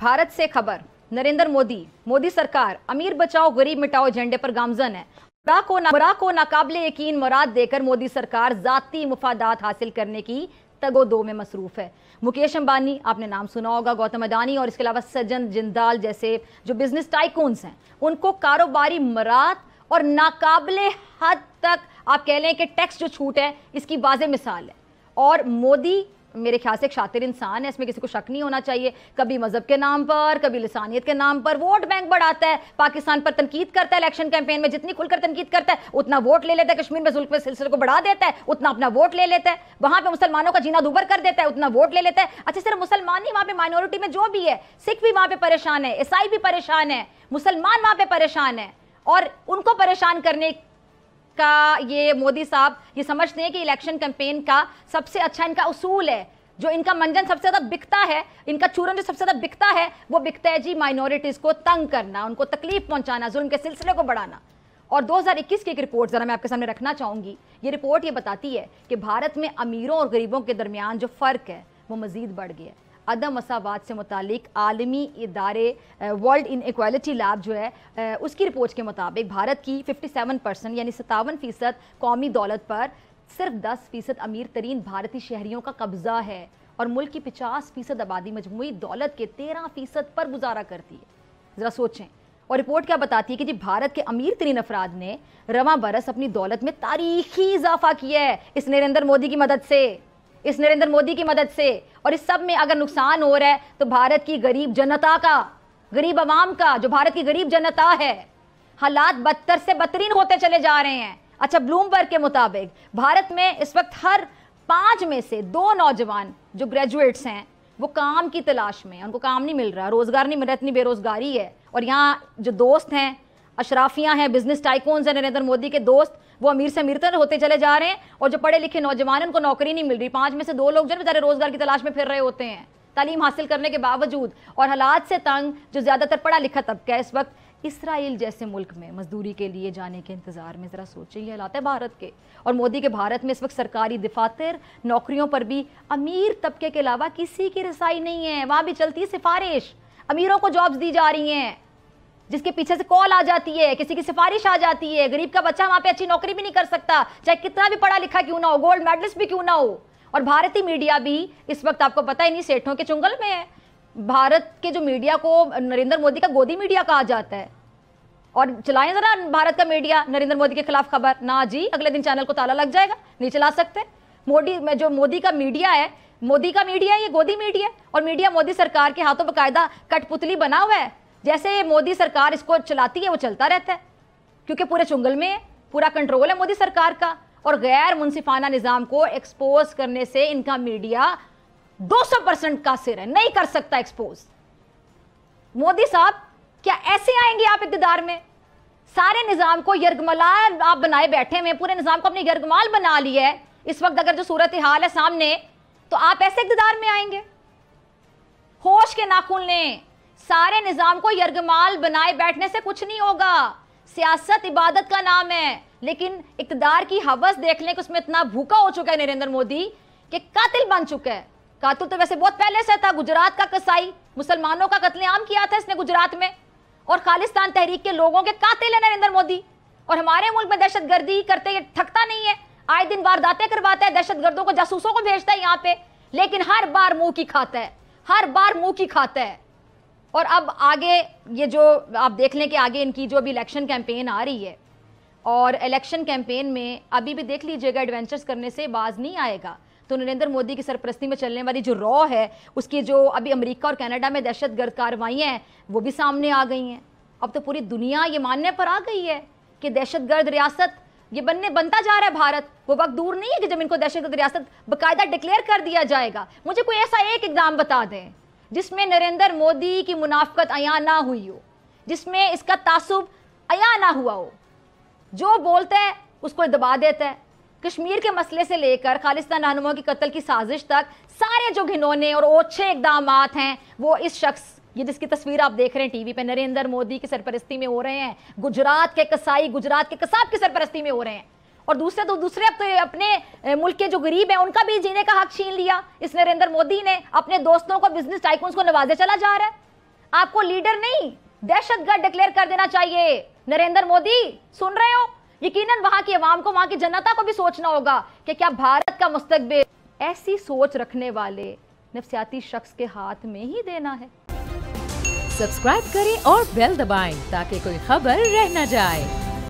भारत से खबर, नरेंद्र मोदी सरकार अमीर बचाओ गरीब मिटाओ एजेंडे पर गामजन है। मुरा को नाकाबिले यकीन मुराद देकर मोदी सरकार जाती मुफादात हासिल करने की तगोदो में मसरूफ है। मुकेश अंबानी, आपने नाम सुना होगा, गौतम अडानी और इसके अलावा सज्जन जिंदाल जैसे जो बिजनेस टाइकून्स हैं, उनको कारोबारी मुराद और नाकाबिले हद तक आप कह लें कि टैक्स जो छूट है इसकी वाज़ेह मिसाल है। और मोदी मेरे ख्याल से एक शातिर इंसान है, इसमें किसी को शक नहीं होना चाहिए। कभी मजहब के नाम पर, कभी लिसानियत के नाम पर वोट बैंक बढ़ाता है, पाकिस्तान पर तनकीद करता है, इलेक्शन कैंपेन में जितनी खुलकर तनकीद करता है उतना वोट ले लेता है, कश्मीर में जुल्म के सिलसिले को बढ़ा देता है उतना अपना वोट ले लेता है, वहां पे मुसलमानों का जीना दूभर कर देता है उतना वोट ले लेता है। अच्छा, सिर्फ मुसलमान नहीं, वहां पे माइनॉरिटी में जो भी है, सिख भी वहां पे परेशान है, ईसाई भी परेशान है, मुसलमान वहां पे परेशान है, और उनको परेशान करने का ये मोदी साहब ये समझते हैं कि इलेक्शन कैंपेन का सबसे अच्छा इनका उसूल है, जो इनका मंजन सबसे ज्यादा बिकता है, इनका चूरन जो सबसे ज्यादा बिकता है वो बिकता है जी माइनॉरिटीज को तंग करना, उनको तकलीफ पहुंचाना, जुल्म के सिलसिले को बढ़ाना। और 2021 की एक रिपोर्ट जरा मैं आपके सामने रखना चाहूंगी। ये रिपोर्ट ये बताती है कि भारत में अमीरों और गरीबों के दरमियान जो फर्क है वो मजीद बढ़ गया है। अदम मसावात से मुतालिक आलमी इदारे वर्ल्ड इनइक्वालिटी लैब जो है उसकी रिपोर्ट के मुताबिक भारत की 57% यानी 57% कौमी दौलत पर सिर्फ 10% अमीर तरीन भारतीय शहरियों का कब्जा है, और मुल्क की 50% आबादी मजमूई दौलत के 13% पर गुजारा करती है। ज़रा सोचें। और रिपोर्ट क्या बताती है कि जी भारत के अमीर तरीन अफराद ने रवां बरस अपनी दौलत में तारीखी इजाफा किया है इस नरेंद्र मोदी की मदद से, और इस सब में अगर नुकसान हो रहा है तो भारत की गरीब जनता का, गरीब अवाम का, जो भारत की गरीब जनता है, हालात बदतर से बदतरीन होते चले जा रहे हैं। अच्छा, ब्लूमबर्ग के मुताबिक भारत में इस वक्त हर 5 में से 2 नौजवान जो ग्रेजुएट्स हैं वो काम की तलाश में हैं, उनको काम नहीं मिल रहा, रोजगार नहीं मिल रहा, इतनी बेरोजगारी है। और यहाँ जो दोस्त हैं, अशराफियाँ हैं, बिजनेस टाइकून्स हैं, नरेंद्र मोदी के दोस्त, वो अमीर से अमीरतर होते चले जा रहे हैं, और जो पढ़े लिखे नौजवान हैं उनको नौकरी नहीं मिल रही। 5 में से 2 लोग जो बेचारे रोजगार की तलाश में फिर रहे होते हैं तालीम हासिल करने के बावजूद, और हालात से तंग जो ज़्यादातर पढ़ा लिखा तबका है इस वक्त इसराइल जैसे मुल्क में मजदूरी के लिए जाने के इंतजार में। ज़रा सोचिए, ये हालात है भारत के। और मोदी के भारत में इस वक्त सरकारी दफातर, नौकरियों पर भी अमीर तबके के अलावा किसी की रसाई नहीं है। वहाँ भी चलती है सिफारिश, अमीरों को जॉब्स दी जा रही हैं जिसके पीछे से कॉल आ जाती है, किसी की सिफारिश आ जाती है। गरीब का बच्चा वहाँ पे अच्छी नौकरी भी नहीं कर सकता, चाहे कितना भी पढ़ा लिखा क्यों ना हो, गोल्ड मेडलिस्ट भी क्यों ना हो। और भारतीय मीडिया भी इस वक्त आपको पता है नहीं सेठों के चुंगल में है। भारत के जो मीडिया को नरेंद्र मोदी का गोदी मीडिया कहा जाता है, और चलाएं जरा भारत का मीडिया नरेंद्र मोदी के खिलाफ खबर, ना जी, अगले दिन चैनल को ताला लग जाएगा, नहीं चला सकते। मोदी का मीडिया है ये गोदी मीडिया है, और मीडिया मोदी सरकार के हाथों बकायदा कठपुतली बना हुआ है। जैसे मोदी सरकार इसको चलाती है वो चलता रहता है, क्योंकि पूरे चुंगल में है, पूरा कंट्रोल है मोदी सरकार का। और गैर मुनसिफाना निजाम को एक्सपोज करने से इनका मीडिया 200% कासिर है, नहीं कर सकता एक्सपोज। मोदी साहब क्या ऐसे आएंगे आप इक़्तिदार में? सारे निजाम को यरगमाल आप बनाए बैठे हैं, पूरे निजाम को अपने यरगमाल बना लिया है। इस वक्त अगर जो सूरत हाल है सामने, तो आप ऐसे इक़्तिदार में आएंगे? होश के नाखून लें, सारे निजाम को यरगमाल बनाए बैठने से कुछ नहीं होगा। सियासत इबादत का नाम है, लेकिन इक़्तिदार की हवस देख लें कि उसमें इतना भूखा हो चुका है नरेंद्र मोदी कि कातिल बन चुका है। कातिल तो वैसे बहुत पहले से था, गुजरात का कसाई, मुसलमानों का कत्लेआम किया था इसने गुजरात में, और खालिस्तान तहरीक के लोगों के कातिल है नरेंद्र मोदी। और हमारे मुल्क में दहशतगर्दी करते ये थकता नहीं है, आए दिन वारदातें करवाता है, दहशतगर्दों को, जासूसों को भेजता है यहाँ पे, लेकिन हर बार मुंह की खाता है। और अब आगे ये जो आप देख लें कि आगे इनकी जो अभी इलेक्शन कैंपेन आ रही है, और इलेक्शन कैंपेन में अभी भी देख लीजिएगा एडवेंचर्स करने से बाज नहीं आएगा। तो नरेंद्र मोदी की सरपरस्ती में चलने वाली जो रॉ है, उसकी जो अभी अमेरिका और कनाडा में दहशतगर्द कार्रवाइयाँ हैं वो भी सामने आ गई हैं। अब तो पूरी दुनिया ये मानने पर आ गई है कि दहशतगर्द रियासत ये बनता जा रहा है भारत। वो वक्त दूर नहीं है कि जब इनको दहशतगर्द रियासत बाकायदा डिक्लेयर कर दिया जाएगा। मुझे कोई ऐसा एक एग्जाम बता दें जिसमें नरेंद्र मोदी की मुनाफकत अया ना हुई हो, जिसमें इसका तासुब अया ना हुआ हो। जो बोलता है उसको दबा देता है। कश्मीर के मसले से लेकर खालिस्तान रहनुमाओं की कत्ल की साजिश तक सारे जो घिनौने और ओछे इकदामात हैं वो इस शख्स, ये जिसकी तस्वीर आप देख रहे हैं टीवी पे, नरेंद्र मोदी की सरपरस्ती में हो रहे हैं। गुजरात के कसाई, गुजरात के कसाब की सरपरस्ती में हो रहे हैं। और दूसरे अब तो अपने मुल्क के जो गरीब हैं उनका भी जीने का हक छीन लिया इस नरेंद्र मोदी ने। अपने दोस्तों को, बिजनेस टाइकून्स को नवाजे चला जा रहा है। آپ کو لیڈر نہیں دہشت گرد ڈکلیئر کر دینا چاہیے. نریندر مودی سن رہے ہو؟ یقیناً وہاں کی عوام کو, وہاں کی جنتا کو بھی سوچنا ہوگا کہ کیا بھارت کا مستقبل ایسی سوچ رکھنے والے نفسیاتی شخص کے ہاتھ میں ہی دینا ہے. سبسکرائب کریں اور بیل دبائیں تاکہ کوئی خبر رہ نہ جائے.